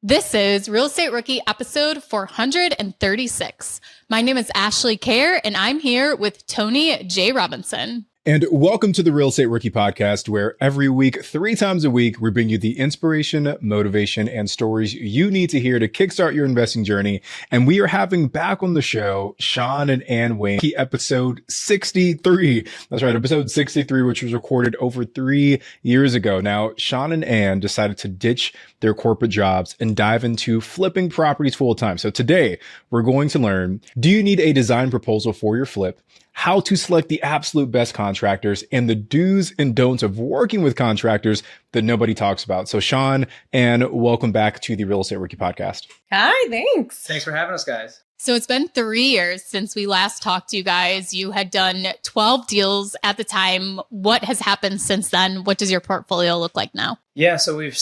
This is Real Estate Rookie episode 436. My name is Ashley Kerr, and I'm here with Tony J. Robinson. And welcome to the Real Estate Rookie podcast, where every week, 3 times a week, we bring you the inspiration, motivation, and stories you need to hear to kickstart your investing journey. And we are having back on the show, Sean and Ann Wayne, episode 63. That's right, episode 63, which was recorded over 3 years ago. Now, Sean and Ann decided to ditch their corporate jobs and dive into flipping properties full time. So today, we're going to learn, do you need a design proposal for your flip? How to select the absolute best contractors, and the do's and don'ts of working with contractors that nobody talks about. So Sean, and welcome back to the Real Estate Rookie podcast. Hi, thanks. Thanks for having us, guys. So it's been 3 years since we last talked to you guys. You had done 12 deals at the time. What has happened since then? What does your portfolio look like now? Yeah, so we've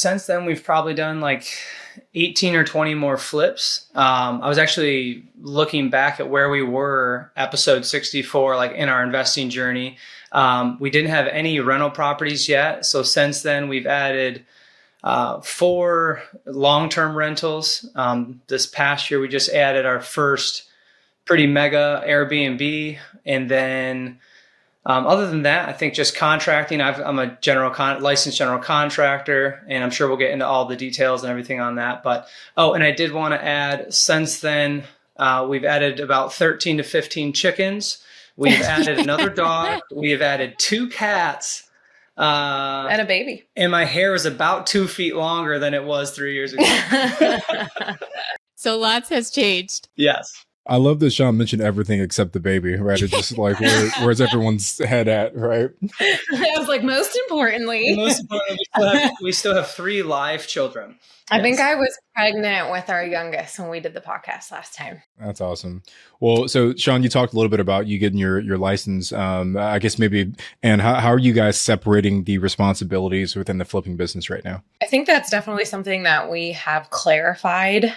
probably done like 18 or 20 more flips. I was actually looking back at where we were episode 64, like in our investing journey. We didn't have any rental properties yet. So since then we've added 4 long-term rentals. This past year, we just added our first pretty mega Airbnb. And then other than that, I think just contracting. I'm a licensed general contractor, and I'm sure we'll get into all the details and everything on that. But, and I did want to add, since then, we've added about 13 to 15 chickens. We've added another dog. We have added 2 cats. And a baby. And my hair is about 2 feet longer than it was 3 years ago. So lots has changed. Yes. I love that Sean mentioned everything except the baby, right? It's just like, where's everyone's head at, right? I was like, most importantly, we still have 3 live children. I think I was pregnant with our youngest when we did the podcast last time. That's awesome. Well, so Sean, you talked a little bit about you getting your license. I guess maybe, and how are you guys separating the responsibilities within the flipping business right now? I think that's definitely something that we have clarified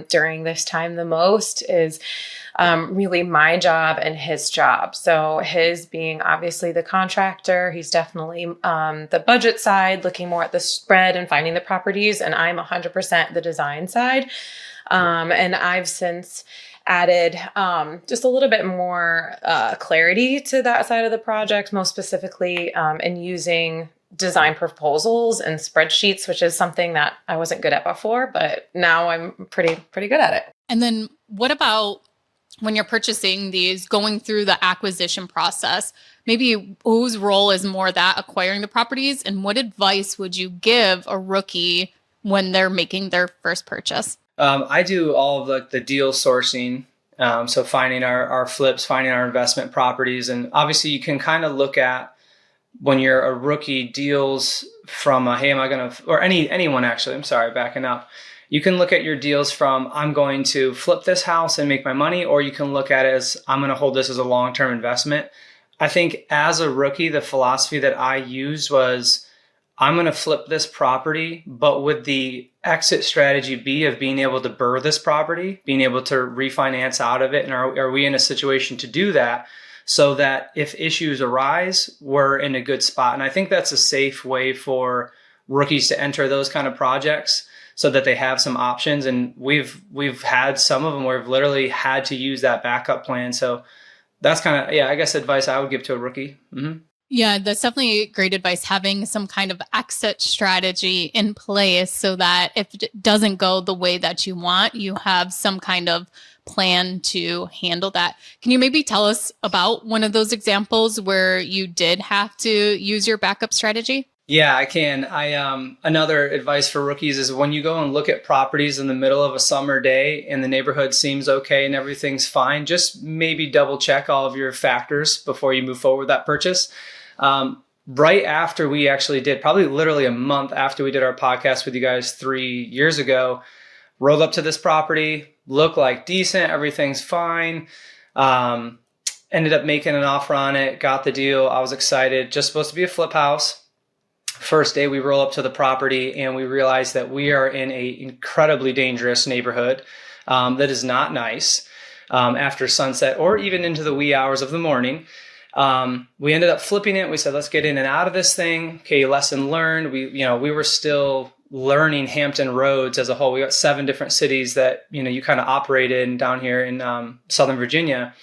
during this time the most is really my job and his job. So his being obviously the contractor, he's definitely the budget side, looking more at the spread and finding the properties, and I'm 100% the design side. And I've since added just a little bit more clarity to that side of the project, most specifically in using design proposals and spreadsheets, which is something that I wasn't good at before, but now I'm pretty good at it. And then what about when you're purchasing these, going through the acquisition process? Maybe whose role is more that acquiring the properties, and what advice would you give a rookie when they're making their first purchase? I do all of the deal sourcing. So finding our flips, finding our investment properties. And obviously you can kind of look at, when you're a rookie, deals from anyone actually, I'm sorry, backing up. You can look at your deals from, I'm going to flip this house and make my money, or you can look at it as, I'm going to hold this as a long-term investment. I think as a rookie, the philosophy that I used was, I'm going to flip this property, but with the exit strategy B of being able to BRRRR this property, being able to refinance out of it. And are we in a situation to do that so that if issues arise, we're in a good spot? And I think that's a safe way for rookies to enter those kind of projects, so that they have some options. And we've had some of them where we've literally had to use that backup plan. So that's kind of, I guess, advice I would give to a rookie. Mm-hmm. Yeah, that's definitely great advice, having some kind of exit strategy in place so that if it doesn't go the way that you want, you have some kind of plan to handle that. Can you maybe tell us about one of those examples where you did have to use your backup strategy? Yeah, I can. Another advice for rookies is, when you go and look at properties in the middle of a summer day and the neighborhood seems okay and everything's fine, just maybe double check all of your factors before you move forward with that purchase. Right after we actually did, probably literally a month after we did our podcast with you guys 3 years ago, rolled up to this property, looked like decent, everything's fine. Ended up making an offer on it, got the deal. I was excited, just supposed to be a flip house. First day we roll up to the property and we realize that we are in an incredibly dangerous neighborhood that is not nice after sunset or even into the wee hours of the morning. We ended up flipping it. We said, let's get in and out of this thing. Okay, lesson learned. We were still learning Hampton roads as a whole. We got 7 different cities that, you kind of operate in down here in Southern Virginia.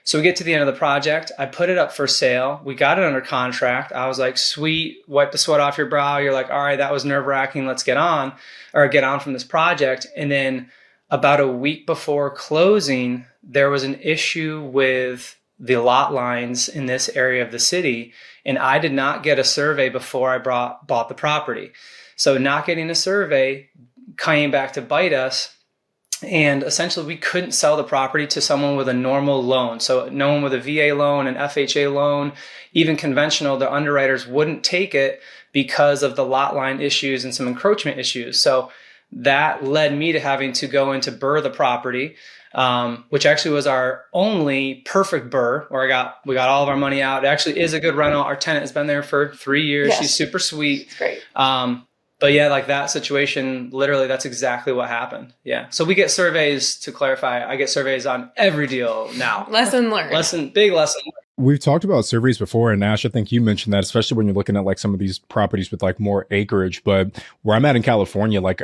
So we get to the end of the project. I put it up for sale. We got it under contract. I was like, sweet, wipe the sweat off your brow. You're like, all right, that was nerve wracking. Let's get on from this project. And then about a week before closing, there was an issue with the lot lines in this area of the city. And I did not get a survey before I bought the property. So not getting a survey came back to bite us. And essentially, we couldn't sell the property to someone with a normal loan. So no one with a VA loan, an FHA loan, even conventional, the underwriters wouldn't take it because of the lot line issues and some encroachment issues. So that led me to having to go in to BRRRR the property, which actually was our only perfect BRRRR, where we got all of our money out. It actually is a good rental. Our tenant has been there for 3 years. Yes. She's super sweet. It's great. But yeah, like that situation, literally, that's exactly what happened. Yeah. So we get surveys, to clarify. I get surveys on every deal now. Lesson learned. Big lesson. We've talked about surveys before, and Ash, I think you mentioned that, especially when you're looking at like some of these properties with like more acreage. But where I'm at in California, like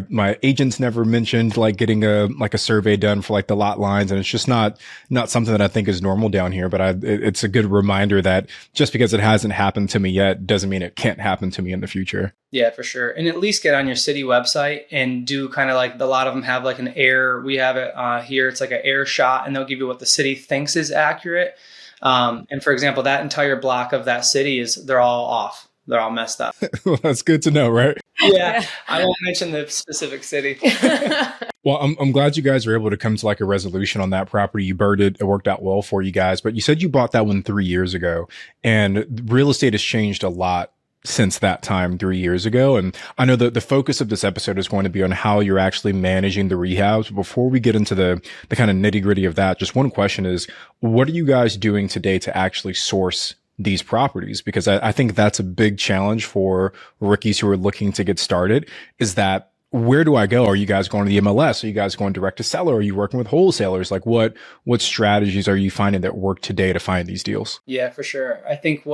my agents never mentioned like getting a survey done for like the lot lines, and it's just not something that I think is normal down here. But it's a good reminder that just because it hasn't happened to me yet doesn't mean it can't happen to me in the future. Yeah, for sure. And at least get on your city website and do kind of like, a lot of them have like an air. We have it here. It's like an air shot, and they'll give you what the city thinks is accurate. And for example, that entire block of that city they're all off. They're all messed up. Well, that's good to know, right? Yeah. I won't mention the specific city. Well, I'm glad you guys were able to come to like a resolution on that property. You BRRRR'd it. It worked out well for you guys, but you said you bought that one 3 years ago, and real estate has changed a lot since that time 3 years ago. And I know that the focus of this episode is going to be on how you're actually managing the rehabs. Before we get into the kind of nitty gritty of that, just one question is, what are you guys doing today to actually source these properties? Because I think that's a big challenge for rookies who are looking to get started, is that where do I go? Are you guys going to the MLS? Are you guys going direct to seller? Are you working with wholesalers? Like what strategies are you finding that work today to find these deals? Yeah, for sure. I think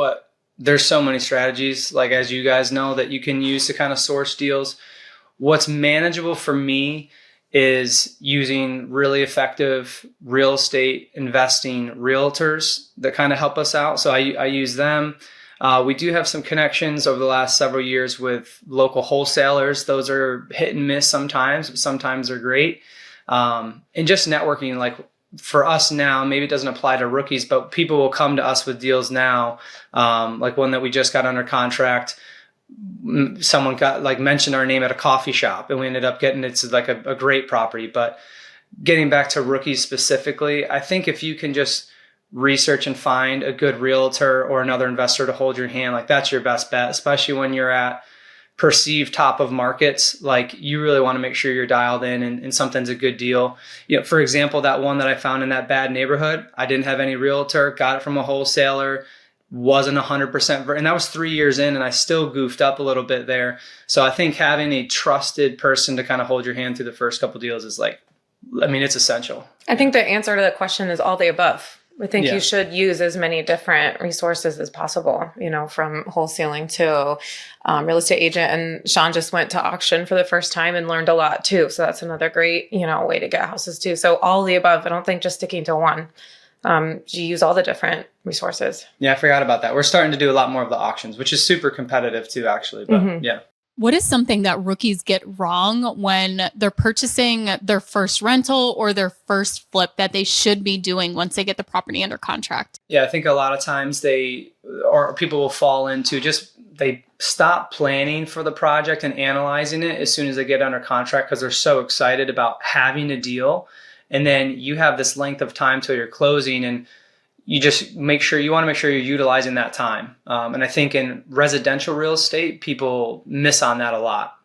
there's so many strategies, like as you guys know, that you can use to kind of source deals. What's manageable for me is using really effective real estate investing realtors that kind of help us out. So I use them. We do have some connections over the last several years with local wholesalers. Those are hit and miss sometimes, but sometimes they're great. And just networking, like for us now, maybe it doesn't apply to rookies, but people will come to us with deals now. Like one that we just got under contract. Someone mentioned our name at a coffee shop, and we ended up getting, it's like a great property. But getting back to rookies specifically, I think if you can just research and find a good realtor or another investor to hold your hand, like that's your best bet, especially when you're at perceived top of markets. Like you really want to make sure you're dialed in and something's a good deal. For example, that one that I found in that bad neighborhood, I didn't have any realtor, got it from a wholesaler, wasn't 100%, and that was 3 years in, and I still goofed up a little bit there. So I think having a trusted person to kind of hold your hand through the first couple deals is it's essential. I think the answer to the question is all the above. I think you should use as many different resources as possible, from wholesaling to real estate agent. And Sean just went to auction for the first time and learned a lot too. So that's another great, way to get houses too. So all the above. I don't think just sticking to one. You use all the different resources. Yeah, I forgot about that. We're starting to do a lot more of the auctions, which is super competitive too, actually. But yeah. What is something that rookies get wrong when they're purchasing their first rental or their first flip that they should be doing once they get the property under contract? Yeah, I think a lot of times people will fall into they stop planning for the project and analyzing it as soon as they get under contract because they're so excited about having a deal. And then you have this length of time till you're closing, and you just want to make sure you're utilizing that time. And I think in residential real estate, people miss on that a lot.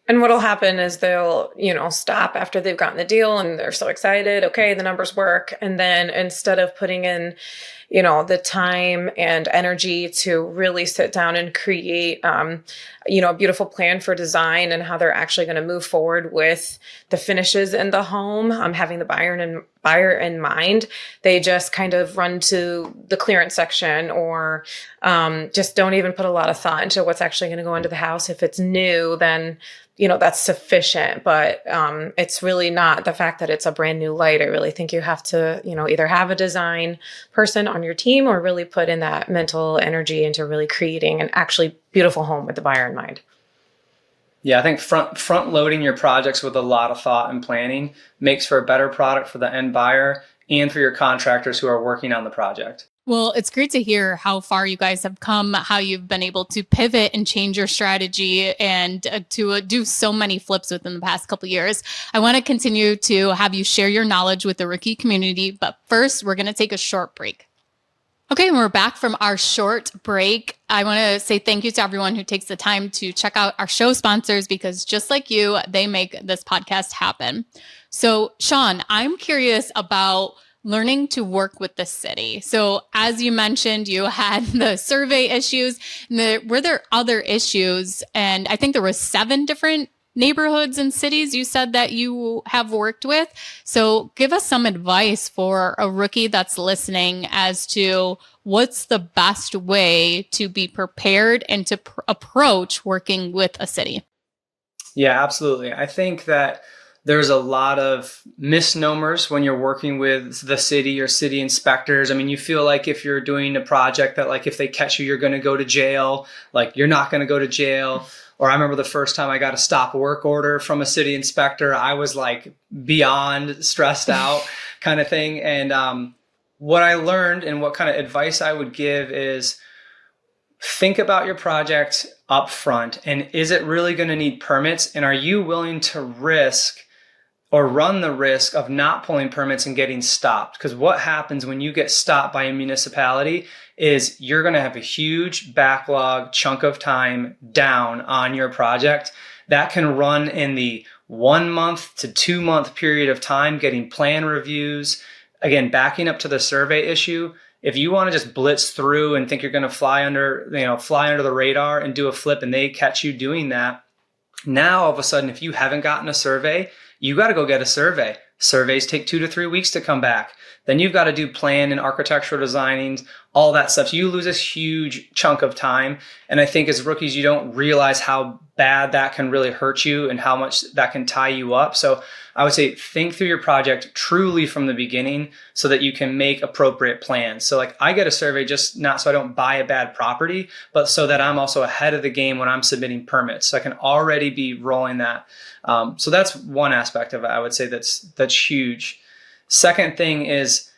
And what'll happen is they'll, stop after they've gotten the deal and they're so excited. Okay, the numbers work. And then instead of putting in, the time and energy to really sit down and create, a beautiful plan for design and how they're actually going to move forward with the finishes in the home, having the buyer in mind. They just kind of run to the clearance section or just don't even put a lot of thought into what's actually going to go into the house. If it's new, then that's sufficient, but it's really not the fact that it's a brand new light. I really think you have to, either have a design person on your team or really put in that mental energy into really creating an actually beautiful home with the buyer in mind. Yeah, I think front loading your projects with a lot of thought and planning makes for a better product for the end buyer and for your contractors who are working on the project. Well, it's great to hear how far you guys have come, how you've been able to pivot and change your strategy and to do so many flips within the past couple of years. I want to continue to have you share your knowledge with the rookie community, but first we're going to take a short break. Okay, and we're back from our short break. I want to say thank you to everyone who takes the time to check out our show sponsors because just like you, they make this podcast happen. So, Sean, I'm curious about learning to work with the city. So as you mentioned, you had the survey issues. Were there other issues? And I think there were 7 different neighborhoods and cities you said that you have worked with. So give us some advice for a rookie that's listening as to what's the best way to be prepared and to approach working with a city. Yeah, absolutely. I think that there's a lot of misnomers when you're working with the city or city inspectors. I mean, you feel like if you're doing a project that like if they catch you, you're going to go to jail, like you're not going to go to jail. Or I remember the first time I got a stop work order from a city inspector, I was like beyond stressed out kind of thing. And what I learned and what kind of advice I would give is think about your project up front. And is it really going to need permits? And are you willing to risk or run the risk of not pulling permits and getting stopped? Because what happens when you get stopped by a municipality is you're going to have a huge backlog chunk of time down on your project that can run in the 1 month to 2 month period of time getting plan reviews. Again, backing up to the survey issue, if you want to just blitz through and think you're going to fly under the radar and do a flip and they catch you doing that, now all of a sudden, if you haven't gotten a survey, you got to go get a survey. Surveys take 2 to 3 weeks to come back. Then you've got to do plan and architectural designing, all that stuff. So you lose this huge chunk of time. And I think as rookies, you don't realize how bad that can really hurt you and how much that can tie you up. So I would say think through your project truly from the beginning so that you can make appropriate plans. So like I get a survey just not so I don't buy a bad property, but so that I'm also ahead of the game when I'm submitting permits. So I can already be rolling that. So that's one aspect of it, I would say that's huge. Second thing is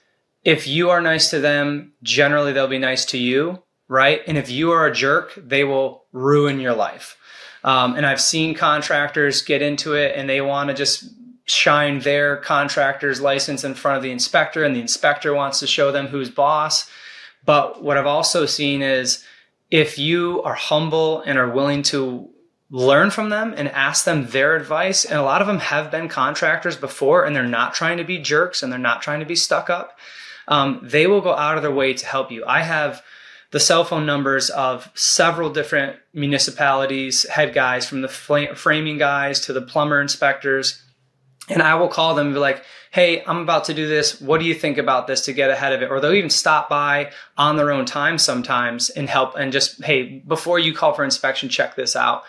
if you are nice to them, generally they'll be nice to you, right? And if you are a jerk, they will ruin your life. And I've seen contractors get into it and they want to just shine their contractor's license in front of the inspector and the inspector wants to show them who's boss. But what I've also seen is if you are humble and are willing to learn from them and ask them their advice, and a lot of them have been contractors before and they're not trying to be jerks and they're not trying to be stuck up, they will go out of their way to help you. I have the cell phone numbers of several different municipalities, head guys, from the framing guys to the plumber inspectors. And I will call them and be like, hey, I'm about to do this. What do you think about this, to get ahead of it? Or they'll even stop by on their own time sometimes and help and just, hey, before you call for inspection, check this out.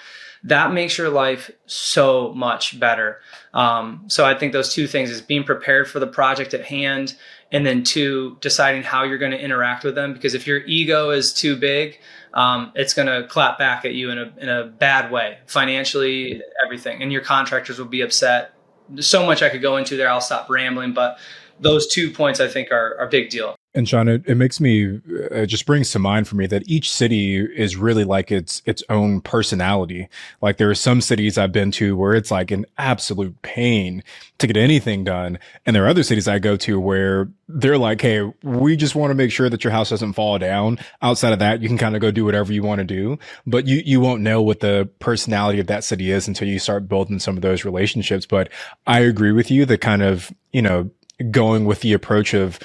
That makes your life so much better. So I think those two things is being prepared for the project at hand, and then 2, deciding how you're going to interact with them. Because if your ego is too big, it's going to clap back at you in a bad way, financially, everything. And your contractors will be upset. There's so much I could go into there. I'll stop rambling, but those 2 points I think are a big deal. And Sean, it makes me, it just brings to mind for me that each city is really like its own personality. Like there are some cities I've been to where it's like an absolute pain to get anything done. And there are other cities I go to where they're like, hey, we just want to make sure that your house doesn't fall down. Outside of that, you can kind of go do whatever you want to do. But you won't know what the personality of that city is until you start building some of those relationships. But I agree with you that kind of, going with the approach of,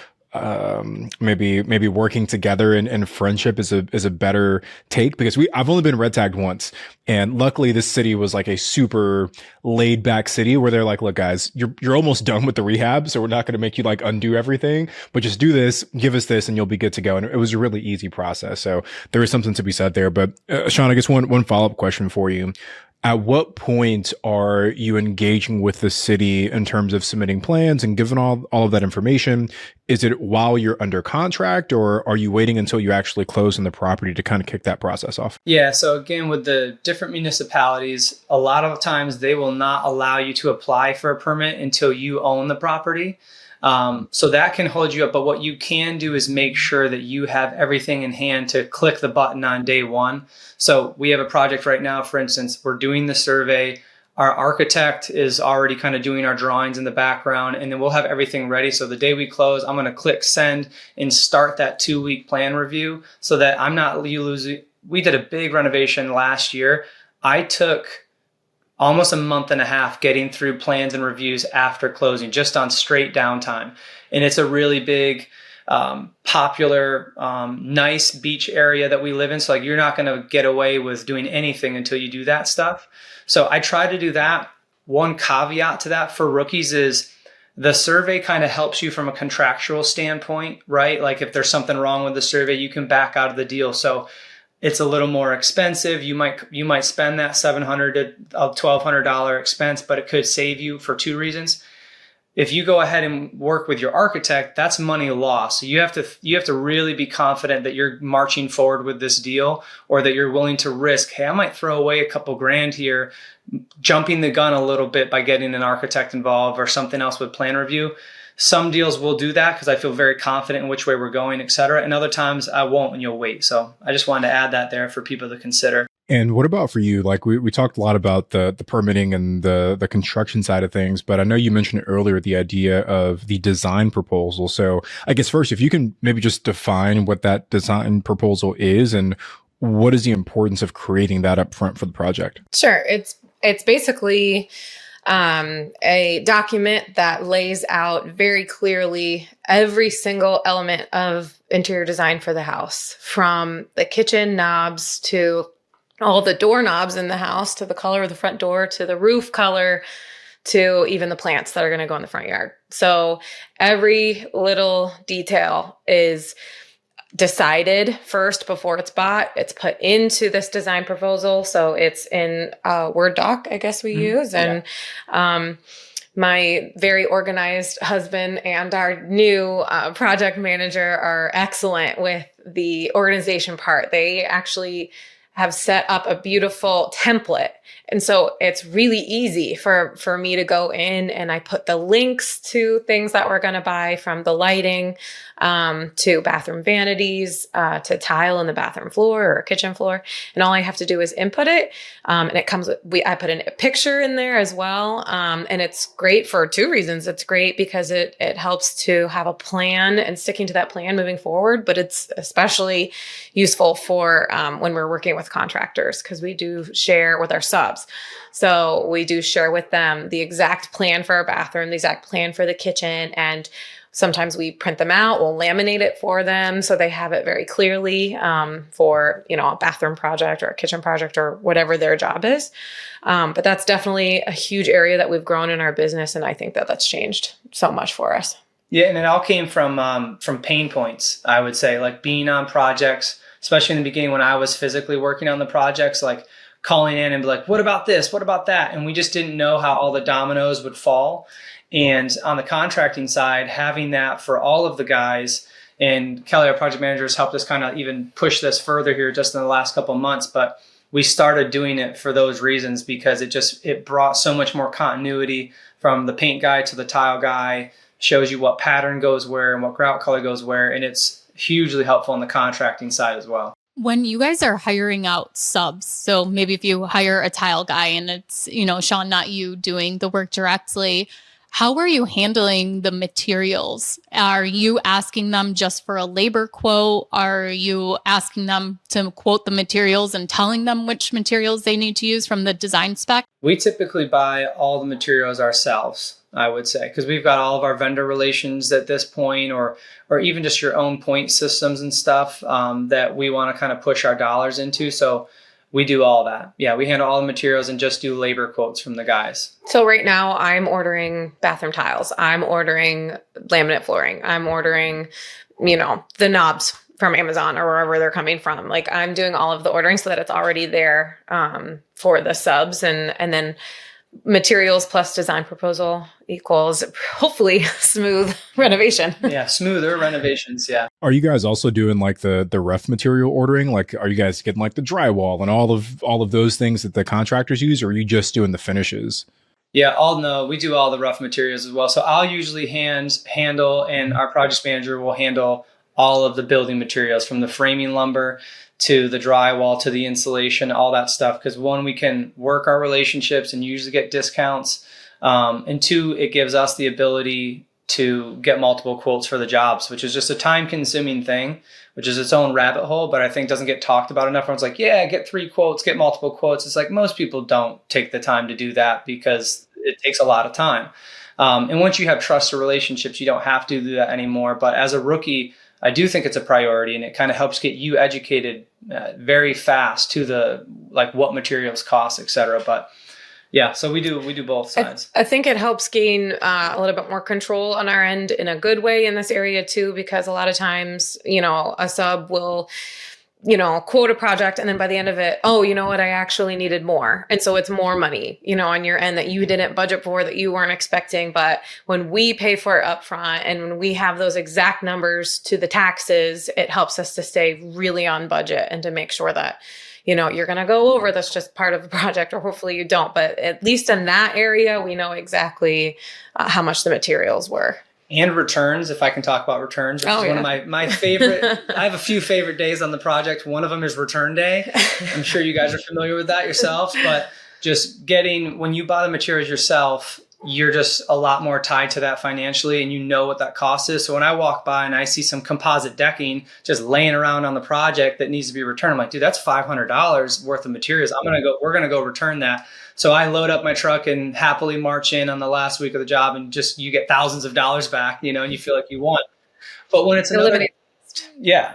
maybe working together and friendship is a better take, because I've only been red tagged once, and luckily this city was like a super laid back city where they're like, look guys, you're almost done with the rehab, so we're not going to make you like undo everything, but just do this, give us this, and you'll be good to go. And it was a really easy process, so there is something to be said there. But Sean, I guess one follow-up question for you. At what point are you engaging with the city in terms of submitting plans and giving all of that information? Is it while you're under contract, or are you waiting until you actually close on the property to kind of kick that process off? Yeah. So again, with the different municipalities, a lot of times they will not allow you to apply for a permit until you own the property. So that can hold you up. But what you can do is make sure that you have everything in hand to click the button on day one. So we have a project right now, for instance, we're doing the survey. Our architect is already kind of doing our drawings in the background, and then we'll have everything ready. So the day we close, I'm going to click send and start that 2-week plan review so that I'm not losing. We did a big renovation last year. I took almost a month and a half getting through plans and reviews after closing, just on straight downtime. And it's a really big, popular, nice beach area that we live in. So like, you're not going to get away with doing anything until you do that stuff. So I try to do that. One caveat to that for rookies is the survey kind of helps you from a contractual standpoint, right? Like if there's something wrong with the survey, you can back out of the deal. So it's a little more expensive. You might spend that $700 to $1,200 expense, but it could save you for two reasons. If you go ahead and work with your architect, that's money lost. So you have to really be confident that you're marching forward with this deal, or that you're willing to risk, hey, I might throw away a couple grand here, jumping the gun a little bit by getting an architect involved or something else with plan review. Some deals will do that because I feel very confident in which way we're going, et cetera. And other times I won't, and you'll wait. So I just wanted to add that there for people to consider. And what about for you? Like we talked a lot about the permitting and the construction side of things, but I know you mentioned earlier the idea of the design proposal. So I guess first, if you can maybe just define what that design proposal is, and what is the importance of creating that up front for the project? Sure. It's basically a document that lays out very clearly every single element of interior design for the house, from the kitchen knobs to all the doorknobs in the house, to the color of the front door, to the roof color, to even the plants that are going to go in the front yard. So every little detail is decided first before it's bought. It's put into this design proposal. So it's in a Word doc, I guess we use. And my very organized husband and our new project manager are excellent with the organization part. They actually have set up a beautiful template. And so it's really easy for me to go in, and I put the links to things that we're going to buy, from the lighting to bathroom vanities, to tile in the bathroom floor or kitchen floor. And all I have to do is input it. And it comes with, I put in a picture in there as well. And it's great for two reasons. It's great because it helps to have a plan and sticking to that plan moving forward. But it's especially useful for when we're working with contractors, because we do share with our subs. So we do share with them the exact plan for our bathroom, the exact plan for the kitchen, and sometimes we print them out. We'll laminate it for them so they have it very clearly for a bathroom project or a kitchen project or whatever their job is. But that's definitely a huge area that we've grown in our business, and I think that that's changed so much for us. Yeah, and it all came from pain points, I would say, like being on projects, especially in the beginning when I was physically working on the projects, like calling in and be like, what about this? What about that? And we just didn't know how all the dominoes would fall. And on the contracting side, having that for all of the guys, and Kelly, our project manager, has helped us kind of even push this further here just in the last couple of months. But we started doing it for those reasons, because it brought so much more continuity from the paint guy to the tile guy, shows you what pattern goes where and what grout color goes where. And it's hugely helpful on the contracting side as well. When you guys are hiring out subs, so maybe if you hire a tile guy and it's, Sean, not you doing the work directly, how are you handling the materials? Are you asking them just for a labor quote? Are you asking them to quote the materials and telling them which materials they need to use from the design spec? We typically buy all the materials ourselves. I would say, because we've got all of our vendor relations at this point, or even just your own point systems and stuff that we want to kind of push our dollars into. So we do all that. Yeah, we handle all the materials and just do labor quotes from the guys. So right now I'm ordering bathroom tiles. I'm ordering laminate flooring. I'm ordering, the knobs from Amazon or wherever they're coming from. Like, I'm doing all of the ordering so that it's already there for the subs, and then materials plus design proposal equals hopefully smooth renovation. Yeah, smoother renovations. Yeah. Are you guys also doing like the rough material ordering? Like, are you guys getting like the drywall and all of those things that the contractors use, or are you just doing the finishes? Yeah, we do all the rough materials as well. So I'll usually handle, and our project manager will handle all of the building materials, from the framing lumber to the drywall to the insulation, all that stuff. Because one, we can work our relationships and usually get discounts. And two, it gives us the ability to get multiple quotes for the jobs, which is just a time consuming thing, which is its own rabbit hole, but I think doesn't get talked about enough. Everyone's like, yeah, get 3 quotes, get multiple quotes. It's like, most people don't take the time to do that because it takes a lot of time. And once you have trusted relationships, you don't have to do that anymore. But as a rookie, I do think it's a priority, and it kind of helps get you educated very fast to the, like, what materials cost, et cetera. But yeah, so we do both sides. I think it helps gain a little bit more control on our end in a good way in this area too, because a lot of times, a sub will, quote a project, and then by the end of it, oh, you know what, I actually needed more. And so it's more money, on your end that you didn't budget for, that you weren't expecting. But when we pay for it upfront and when we have those exact numbers to the taxes, it helps us to stay really on budget and to make sure that, you're going to go over, that's just part of the project, or hopefully you don't. But at least in that area, we know exactly how much the materials were. And returns, if I can talk about returns, which is one of my favorite. I have a few favorite days on the project. One of them is return day. I'm sure you guys are familiar with that yourselves, but just when you buy the materials yourself, you're just a lot more tied to that financially, and you know what that cost is. So when I walk by and I see some composite decking just laying around on the project that needs to be returned, I'm like, dude, that's $500 worth of materials. We're going to go return that. So I load up my truck and happily march in on the last week of the job, and just, you get thousands of dollars back, and you feel like you won. But when it's yeah.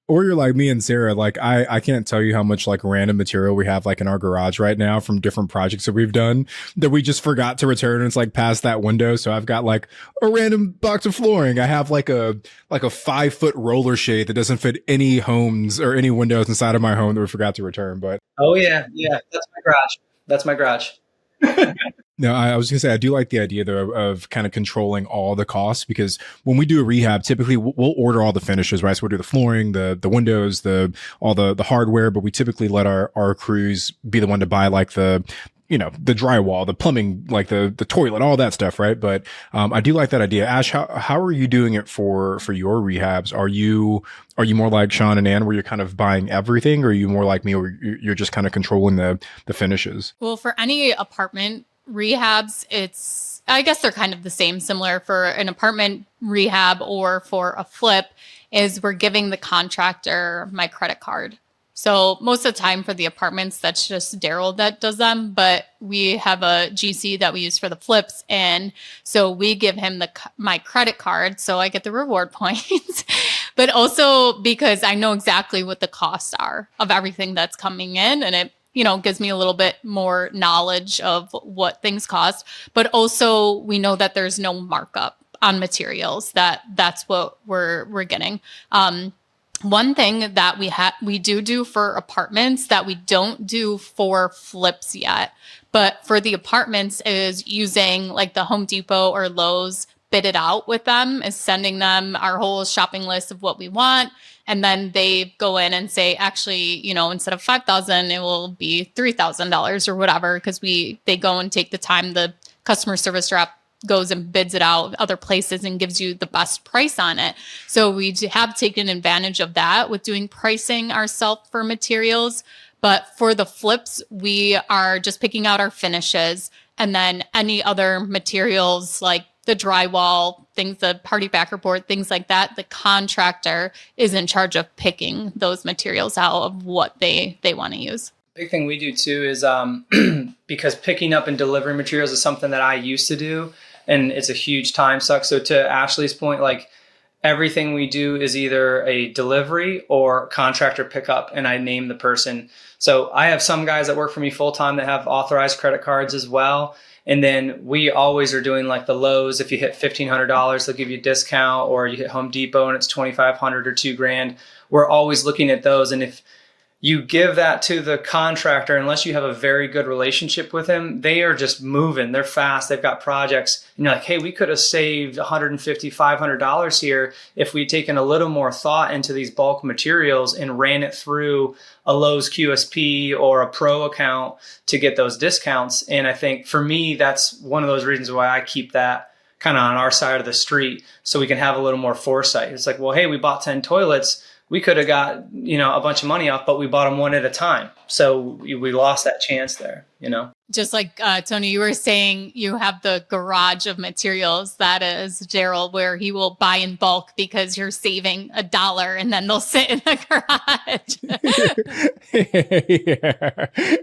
Or you're like me and Sarah, like I can't tell you how much like random material we have like in our garage right now from different projects that we've done that we just forgot to return, and it's like past that window. So I've got like a random box of flooring. I have like a 5-foot roller shade that doesn't fit any homes or any windows inside of my home that we forgot to return. But oh yeah, that's my garage. No, I was going to say, I do like the idea though of kind of controlling all the costs, because when we do a rehab, typically we'll order all the finishes, right? So we'll do the flooring, the windows, all the hardware, but we typically let our crews be the one to buy like the drywall, the plumbing, like the toilet, all that stuff, right? But I do like that idea. Ash, how are you doing it for your rehabs? Are you more like Sean and Ann, where you're kind of buying everything, or are you more like me, where you're just kind of controlling the finishes? Well, for any apartment rehabs, I guess they're kind of the same. Similar for an apartment rehab or for a flip, is we're giving the contractor my credit card. So most of the time for the apartments, that's just Daryl that does them, but we have a GC that we use for the flips. And so we give him my credit card, so I get the reward points, but also because I know exactly what the costs are of everything that's coming in, and it gives me a little bit more knowledge of what things cost. But also we know that there's no markup on materials, that's what we're getting. One thing that we do for apartments that we don't do for flips yet, but for the apartments, is using like the Home Depot or Lowe's bid it out with them, is sending them our whole shopping list of what we want. And then they go in and say, actually, instead of $5,000, it will be $3,000 or whatever, because they go and take the time. The customer service rep goes and bids it out other places and gives you the best price on it. So we have taken advantage of that with doing pricing ourselves for materials. But for the flips, we are just picking out our finishes, and then any other materials like the drywall, things, the party backer board, things like that, the contractor is in charge of picking those materials out of what they want to use. Big thing we do too is because picking up and delivering materials is something that I used to do. and it's a huge time suck. So to Ashley's point, like everything we do is either a delivery or contractor pickup, and I name the person. So I have some guys that work for me full time that have authorized credit cards as well. And then we always are doing like the Lowe's. If you hit $1,500, they'll give you a discount, or you hit Home Depot and it's $2,500 or $2,000. We're always looking at those. And if you give that to the contractor, unless you have a very good relationship with him, they are just moving. They're fast. They've got projects. And you're like, hey, we could have saved $150, $500 here if we'd taken a little more thought into these bulk materials and ran it through a Lowe's QSP or a Pro account to get those discounts. And I think for me, that's one of those reasons why I keep that kind of on our side of the street, so we can have a little more foresight. It's like, well, hey, we bought 10 toilets. We could have got, a bunch of money off, but we bought them one at a time. So we lost that chance there, Just like Tony, you were saying, you have the garage of materials. That is Gerald, where he will buy in bulk because you're saving $1 and then they'll sit in the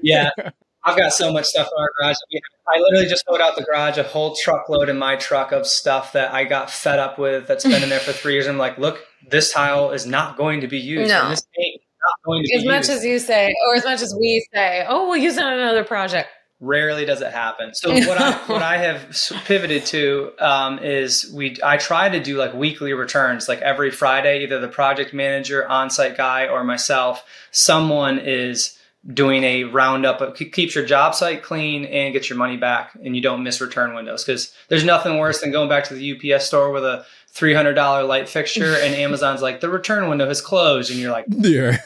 Yeah. Yeah. I've got so much stuff in our garage. I literally just load out the garage, a whole truckload in my truck of stuff that I got fed up with that's been in there for 3 years. I'm like, look, this tile is not going to be used. No. And this paint is not going to be used. As much as you say, or as much as we say, oh, we'll use it on another project. Rarely does it happen. So what I have pivoted to is I try to do like weekly returns, like every Friday, either the project manager, on-site guy, or myself, someone is doing a roundup of keeps your job site clean and gets your money back, and you don't miss return windows, because there's nothing worse than going back to the UPS store with a $300 light fixture and Amazon's like, the return window has closed, and you're like, Yeah.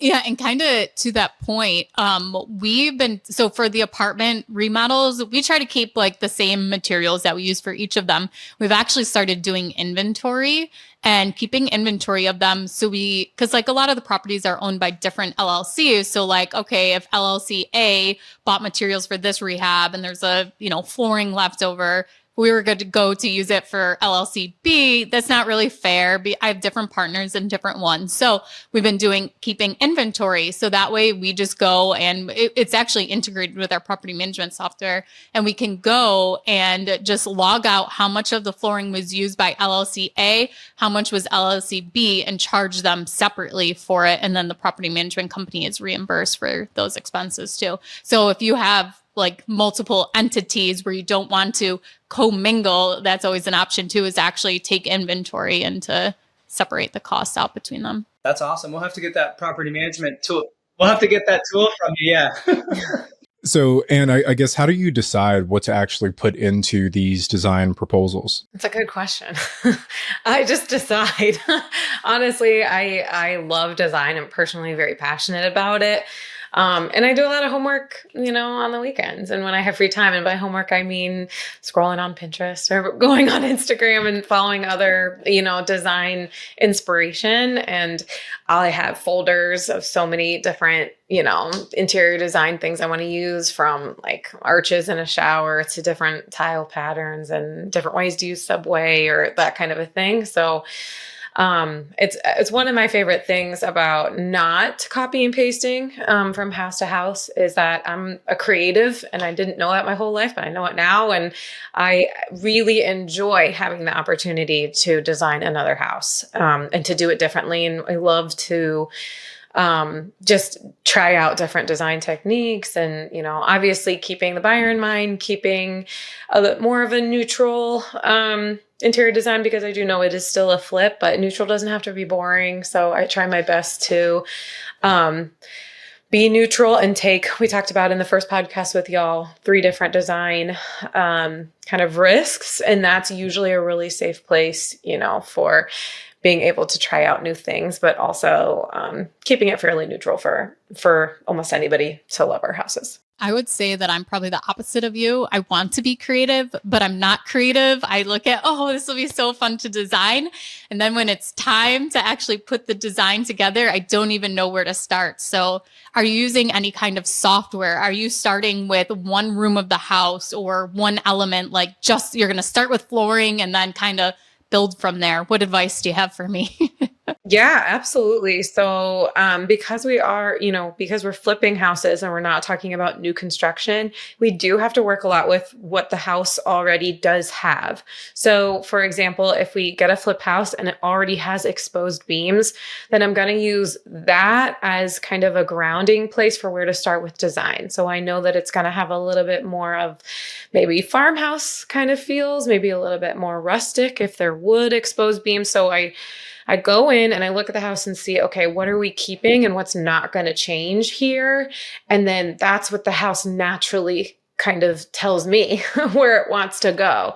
Yeah. And kind of to that point, so for the apartment remodels, we try to keep like the same materials that we use for each of them. We've actually started doing inventory and keeping inventory of them. So because like a lot of the properties are owned by different LLCs. So like, okay, if LLC A bought materials for this rehab and there's a, flooring left over, we were good to go to use it for LLC B. That's not really fair. I have different partners and different ones. So we've been keeping inventory. So that way we just go, and it's actually integrated with our property management software. And we can go and just log out how much of the flooring was used by LLC A, how much was LLC B, and charge them separately for it. And then the property management company is reimbursed for those expenses too. So if you have like multiple entities where you don't want to commingle, that's always an option too, is actually take inventory and to separate the costs out between them. that's awesome. We'll have to get that property management tool. We'll have to get that tool from you. Yeah. So, and I guess, how do you decide what to actually put into these design proposals? That's a good question. I just decide. Honestly, I love design. I'm personally very passionate about it. And I do a lot of homework, on the weekends and when I have free time. And by homework, I mean scrolling on Pinterest or going on Instagram and following other, design inspiration. And I have folders of so many different, interior design things I want to use, from like arches in a shower to different tile patterns and different ways to use subway or that kind of a thing. So it's one of my favorite things about not copy and pasting from house to house, is that I'm a creative, and I didn't know that my whole life, but I know it now. And I really enjoy having the opportunity to design another house and to do it differently. And I love to just try out different design techniques, and, obviously keeping the buyer in mind, keeping more of a neutral interior design, because I do know it is still a flip, but neutral doesn't have to be boring. So I try my best to be neutral and we talked about in the first podcast with y'all, 3 different design kind of risks. And that's usually a really safe place, for being able to try out new things, but also keeping it fairly neutral for almost anybody to love our houses. I would say that I'm probably the opposite of you. I want to be creative, but I'm not creative. I look at, this will be so fun to design. And then when it's time to actually put the design together, I don't even know where to start. So are you using any kind of software? Are you starting with one room of the house or one element, like you're going to start with flooring and then kind of build from there? What advice do you have for me? Yeah, absolutely. So, because we are, because we're flipping houses and we're not talking about new construction, we do have to work a lot with what the house already does have. So, for example, if we get a flip house and it already has exposed beams, then I'm going to use that as kind of a grounding place for where to start with design. So I know that it's going to have a little bit more of maybe farmhouse kind of feels, maybe a little bit more rustic if they're wood exposed beams. So I go in and I look at the house and see, okay, what are we keeping and what's not going to change here? And then that's what the house naturally kind of tells me where it wants to go.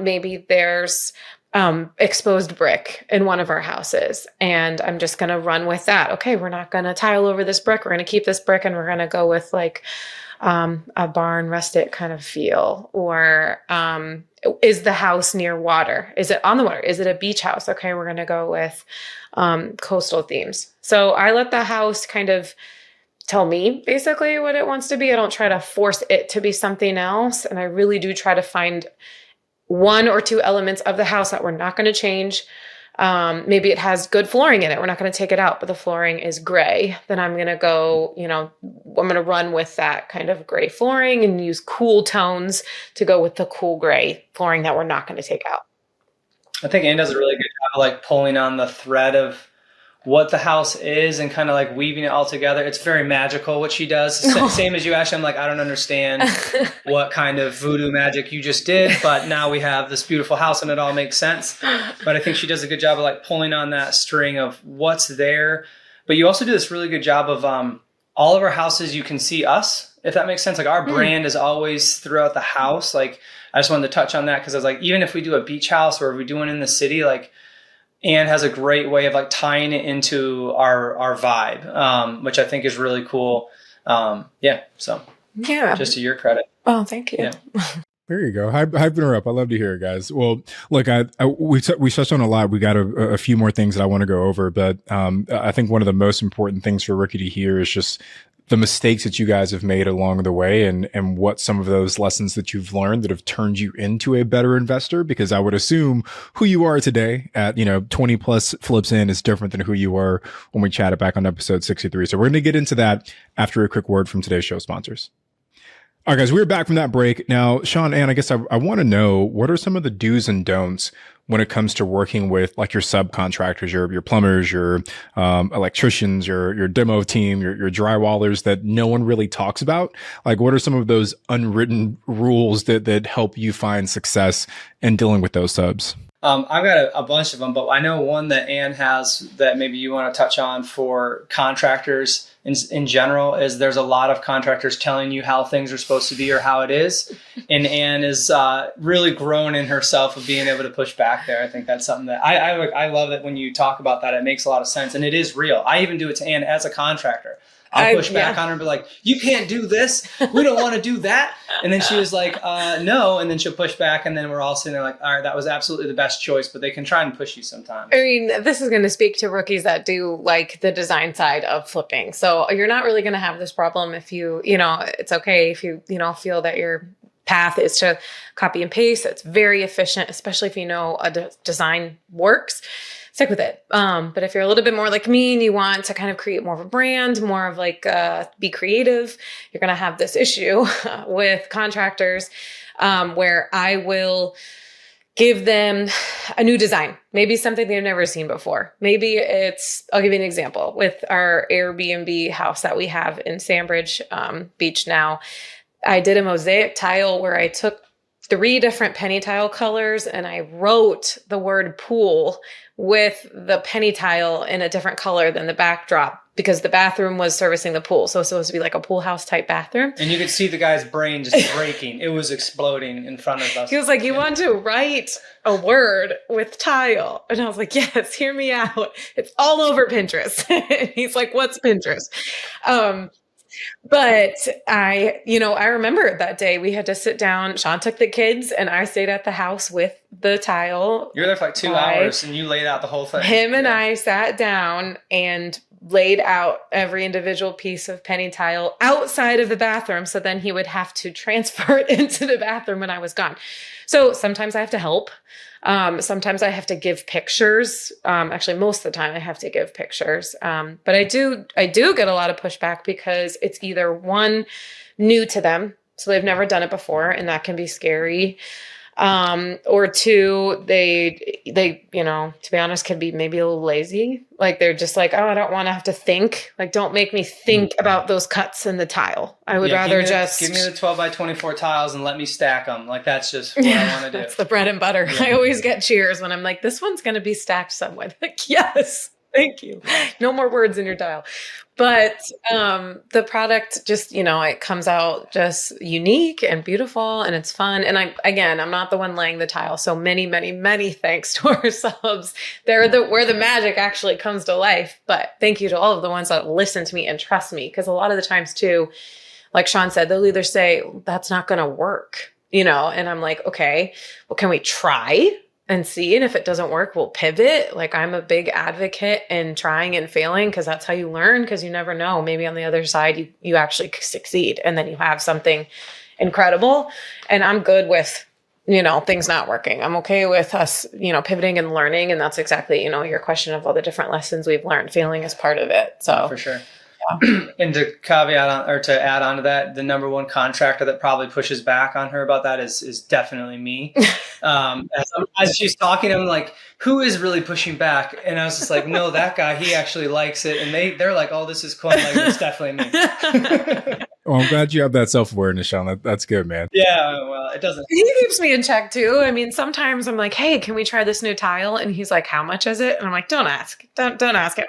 Maybe there's exposed brick in one of our houses, and I'm just going to run with that. Okay, we're not going to tile over this brick. We're going to keep this brick and we're going to go with like a barn rustic kind of feel. Or is the house near water? Is it on the water? Is it a beach house? Okay, we're going to go with coastal themes. So I let the house kind of tell me basically what it wants to be. I don't try to force it to be something else. And I really do try to find one or two elements of the house that we're not going to change. Maybe it has good flooring in it. We're not going to take it out, but the flooring is gray. Then I'm going to go, I'm going to run with that kind of gray flooring and use cool tones to go with the cool gray flooring that we're not going to take out. I think Anne does a really good job of like pulling on the thread of what the house is and kind of like weaving it all together. It's very magical what she does. Same as you, Ashley. I'm like, I don't understand what kind of voodoo magic you just did, but now we have this beautiful house and it all makes sense. But I think she does a good job of like pulling on that string of what's there. But you also do this really good job of all of our houses, you can see us, if that makes sense. Like our brand is always throughout the house. Like I just wanted to touch on that because I was like, even if we do a beach house or if we do one in the city, like Anne has a great way of like tying it into our vibe, which I think is really cool. So just to your credit. Oh, thank you. Yeah. There you go. Hyping her up. I love to hear it, guys. Well, look, we touched on a lot. We got a few more things that I want to go over, but I think one of the most important things for Rookie to hear is just the mistakes that you guys have made along the way and what some of those lessons that you've learned that have turned you into a better investor. Because I would assume who you are today at, 20 plus flips in is different than who you were when we chatted back on episode 63. So we're going to get into that after a quick word from today's show sponsors. All right, guys, we're back from that break. Now, Sean, Ann, I guess I want to know, what are some of the do's and don'ts when it comes to working with like your subcontractors, your plumbers, your electricians, your demo team, your drywallers that no one really talks about? Like, what are some of those unwritten rules that help you find success in dealing with those subs? I've got a bunch of them, but I know one that Anne has that maybe you want to touch on for contractors in general is there's a lot of contractors telling you how things are supposed to be or how it is. And Anne is really grown in herself of being able to push back there. I think that's something that I love that when you talk about that, it makes a lot of sense. And it is real. I even do it to Anne as a contractor. I'll push back on her and be like, you can't do this. We don't want to do that. And then she was like, no. And then she'll push back. And then we're all sitting there like, all right, that was absolutely the best choice. But they can try and push you sometimes. I mean, this is going to speak to rookies that do like the design side of flipping. So you're not really going to have this problem if it's okay if you, feel that your path is to copy and paste. It's very efficient, especially if you know a design works. Stick with it. But if you're a little bit more like me and you want to kind of create more of a brand, more of like be creative, you're going to have this issue with contractors where I will give them a new design, maybe something they've never seen before. Maybe I'll give you an example with our Airbnb house that we have in Sandbridge Beach now. I did a mosaic tile where I took 3 different penny tile colors and I wrote the word pool with the penny tile in a different color than the backdrop because the bathroom was servicing the pool. So it's supposed to be like a pool house type bathroom. And you could see the guy's brain just breaking. It was exploding in front of us. He was like, you want to write a word with tile? And I was like, yes, hear me out. It's all over Pinterest. And he's like, what's Pinterest? But I remember that day we had to sit down. Sean took the kids and I stayed at the house with the tile. You were there for like 2 hours and you laid out the whole thing. Him and I sat down and laid out every individual piece of penny tile outside of the bathroom. So then he would have to transfer it into the bathroom when I was gone. So sometimes I have to help. Sometimes I have to give pictures. Actually, most of the time I have to give pictures. But I do get a lot of pushback because it's either one, new to them, so they've never done it before, and that can be scary. Or two, they, to be honest, can be maybe a little lazy. Like they're just like, oh, I don't want to have to think. Like, don't make me think about those cuts in the tile. I would rather give me the 12 by 24 tiles and let me stack them. Like, that's just what I want to do. That's the bread and butter. Yeah. I always get cheers when I'm like, this one's going to be stacked somewhere. Like, yes, thank you. No more words in your tile. But the product just, it comes out just unique and beautiful and it's fun. And I'm not the one laying the tile. So many, many, many thanks to our subs. They're where the magic actually comes to life. But thank you to all of the ones that listen to me and trust me. Because a lot of the times too, like Sean said, they'll either say, that's not going to work, and I'm like, okay, well, can we try and see? And if it doesn't work, we'll pivot. Like, I'm a big advocate in trying and failing because that's how you learn, because you never know. Maybe on the other side, you actually succeed and then you have something incredible. And I'm good with, things not working. I'm okay with us, pivoting and learning. And that's exactly, your question of all the different lessons we've learned. Failing is part of it. So for sure. And to caveat on, or to add on to that, the number one contractor that probably pushes back on her about that is definitely me. As she's talking, I'm like, who is really pushing back? And I was just like, no, that guy, he actually likes it. And they're like, oh, this is cool. I'm like, it's definitely me. Well, I'm glad you have that self-awareness, Sean. That's good, man. Yeah, well, it doesn't. He keeps me in check too. I mean, sometimes I'm like, hey, can we try this new tile? And he's like, how much is it? And I'm like, don't ask him.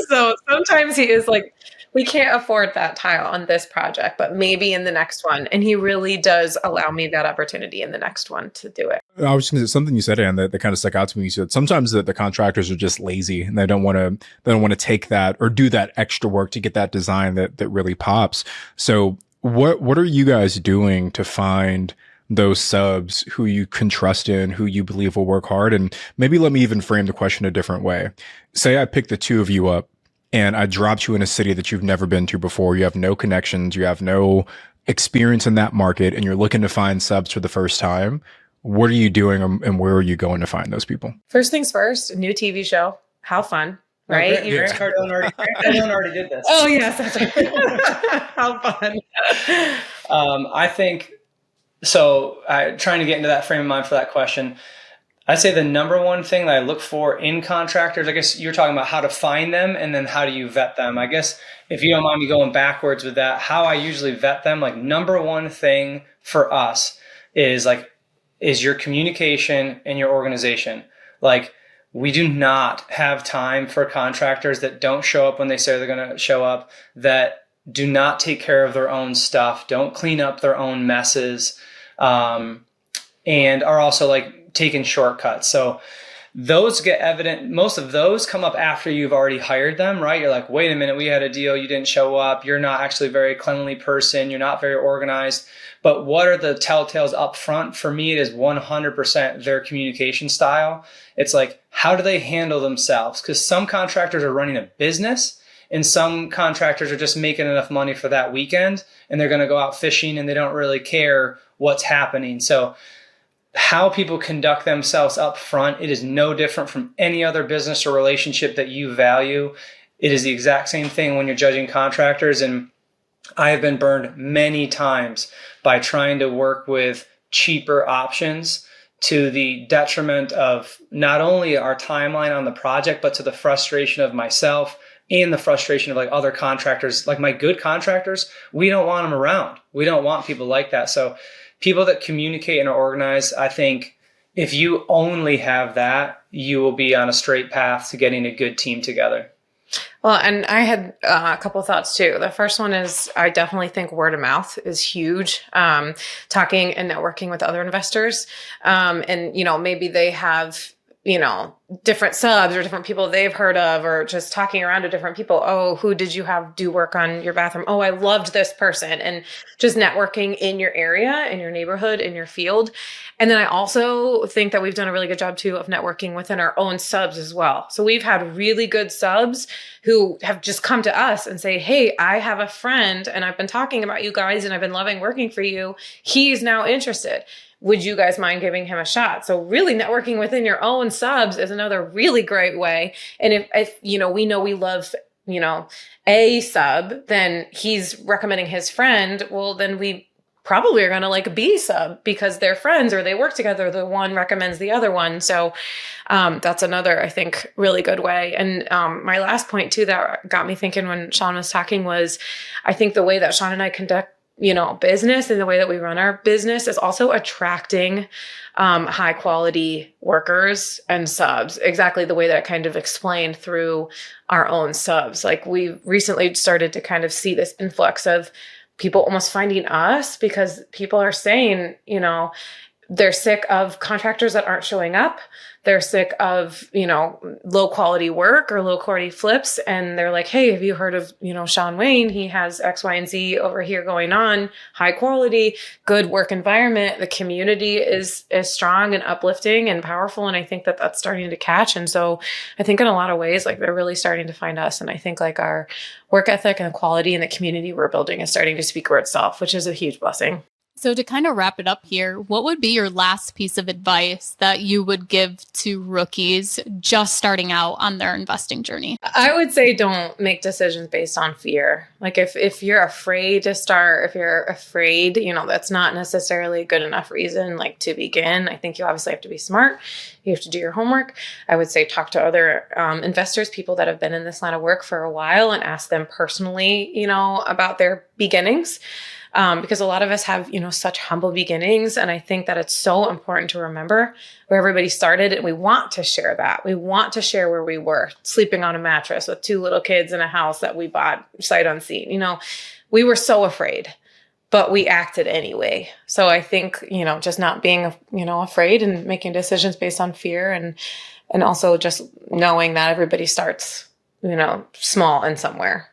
So sometimes he is like, we can't afford that tile on this project, but maybe in the next one. And he really does allow me that opportunity in the next one to do it. I was going to say something you said, Ann, that kind of stuck out to me. You said sometimes the contractors are just lazy and they don't want to take that or do that extra work to get that design that really pops. So what are you guys doing to find those subs who you can trust in, who you believe will work hard? And maybe let me even frame the question a different way. Say I pick the two of you up and I dropped you in a city that you've never been to before. You have no connections. You have no experience in that market, and you're looking to find subs for the first time. What are you doing, and where are you going to find those people? First things first, a new TV show. How fun, right? Grant Cardone already did this. Oh, yes. That's right. How fun. I think, so trying to get into that frame of mind for that question, I'd say the number one thing that I look for in contractors, I guess you're talking about how to find them and then how do you vet them. I guess if you don't mind me going backwards with that, how I usually vet them, like number one thing for us is your communication and your organization. Like, we do not have time for contractors that don't show up when they say they're going to show up, that do not take care of their own stuff, don't clean up their own messes, and are also like taking shortcuts. So those get evident. Most of those come up after you've already hired them, right? You're like, wait a minute, we had a deal, you didn't show up, you're not actually a very cleanly person, you're not very organized. But what are the telltales up front? For me, it is 100% their communication style. It's like, how do they handle themselves? Because some contractors are running a business and some contractors are just making enough money for that weekend and they're going to go out fishing and they don't really care what's happening. So how people conduct themselves up front, it is no different from any other business or relationship that you value. It is the exact same thing when you're judging contractors. And I have been burned many times by trying to work with cheaper options to the detriment of not only our timeline on the project, but to the frustration of myself and the frustration of like other contractors. Like my good contractors, we don't want them around. We don't want people like that. So people that communicate and are organized, I think if you only have that, you will be on a straight path to getting a good team together. Well, and I had a couple of thoughts too. The first one is I definitely think word of mouth is huge. Talking and networking with other investors. And, maybe they have, different subs or different people they've heard of, or just talking around to different people. Oh, who did you have do work on your bathroom? Oh, I loved this person. And just networking in your area, in your neighborhood, in your field. And then I also think that we've done a really good job too of networking within our own subs as well. So we've had really good subs who have just come to us and say, hey, I have a friend and I've been talking about you guys and I've been loving working for you. He's now interested. Would you guys mind giving him a shot? So really networking within your own subs is another really great way. And if we know we love, a sub, then he's recommending his friend. Well, then we probably are going to like a B sub because they're friends or they work together. The one recommends the other one. So that's another, I think, really good way. And my last point too, that got me thinking when Sean was talking was, I think the way that Sean and I conduct business and the way that we run our business is also attracting high quality workers and subs, exactly the way that I kind of explained through our own subs. Like we recently started to kind of see this influx of people almost finding us because people are saying, they're sick of contractors that aren't showing up. They're sick of, low quality work or low quality flips. And they're like, hey, have you heard of, Sean Wayne? He has X, Y, and Z over here going on, high quality, good work environment. The community is strong and uplifting and powerful. And I think that that's starting to catch. And so I think in a lot of ways, like they're really starting to find us. And I think like our work ethic and the quality and the community we're building is starting to speak for itself, which is a huge blessing. So to kind of wrap it up here, what would be your last piece of advice that you would give to rookies just starting out on their investing journey? I would say don't make decisions based on fear. Like if you're afraid to start, if you're afraid, that's not necessarily a good enough reason like to begin. I think you obviously have to be smart. You have to do your homework. I would say talk to other investors, people that have been in this line of work for a while, and ask them personally, about their beginnings. Because a lot of us have, such humble beginnings. And I think that it's so important to remember where everybody started. And we want to share that. We want to share where we were sleeping on a mattress with 2 little kids in a house that we bought sight unseen. We were so afraid, but we acted anyway. So I think, just not being, afraid and making decisions based on fear and also just knowing that everybody starts, small and somewhere.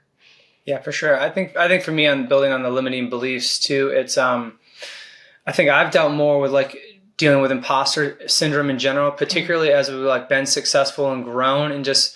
Yeah, for sure. I think for me, on building on the limiting beliefs too, it's I think I've dealt more with like dealing with imposter syndrome in general, particularly as we've like been successful and grown, and just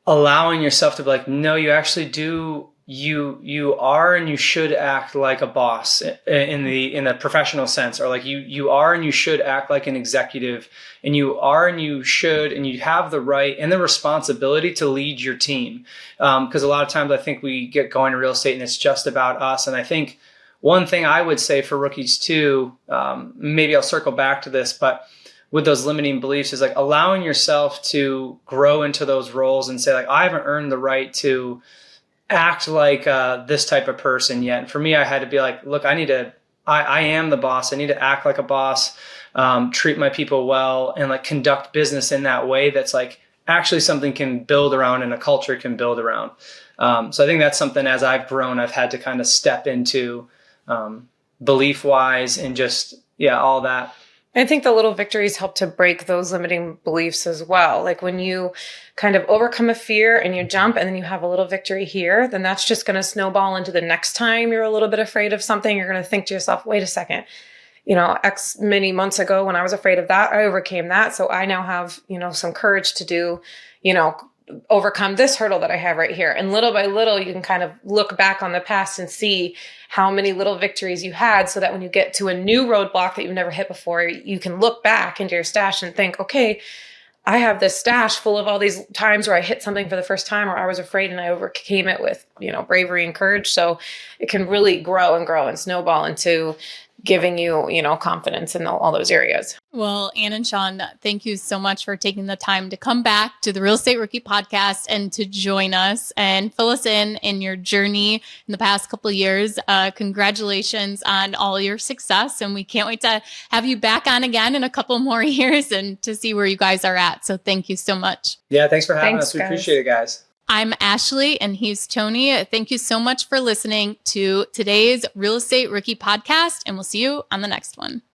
allowing yourself to be like, no, you actually do. You are and you should act like a boss in the professional sense, or like you are and you should act like an executive, and you are and you should and you have the right and the responsibility to lead your team. Because a lot of times I think we get going in real estate and it's just about us. And I think one thing I would say for rookies too, maybe I'll circle back to this, but with those limiting beliefs is like allowing yourself to grow into those roles and say like, I haven't earned the right to act like this type of person yet. And for me, I had to be like, look, I am the boss. I need to act like a boss, treat my people well, and like conduct business in that way that's like actually something can build around and a culture can build around. So I think that's something as I've grown, I've had to kind of step into belief wise and just, all that. I think the little victories help to break those limiting beliefs as well. Like when you kind of overcome a fear and you jump and then you have a little victory here, then that's just going to snowball into the next time you're a little bit afraid of something. You're going to think to yourself, wait a second, X many months ago when I was afraid of that, I overcame that. So I now have, some courage to do, overcome this hurdle that I have right here. And little by little, you can kind of look back on the past and see how many little victories you had, so that when you get to a new roadblock that you've never hit before, you can look back into your stash and think, okay, I have this stash full of all these times where I hit something for the first time, or I was afraid and I overcame it with, bravery and courage. So it can really grow and snowball into giving you, confidence in all those areas. Well, Ann and Sean, thank you so much for taking the time to come back to the Real Estate Rookie Podcast and to join us and fill us in your journey in the past couple of years. Congratulations on all your success. And we can't wait to have you back on again in a couple more years and to see where you guys are at. So thank you so much. Yeah, thanks for having us. We appreciate it, guys. I'm Ashley and he's Tony. Thank you so much for listening to today's Real Estate Rookie Podcast, and we'll see you on the next one.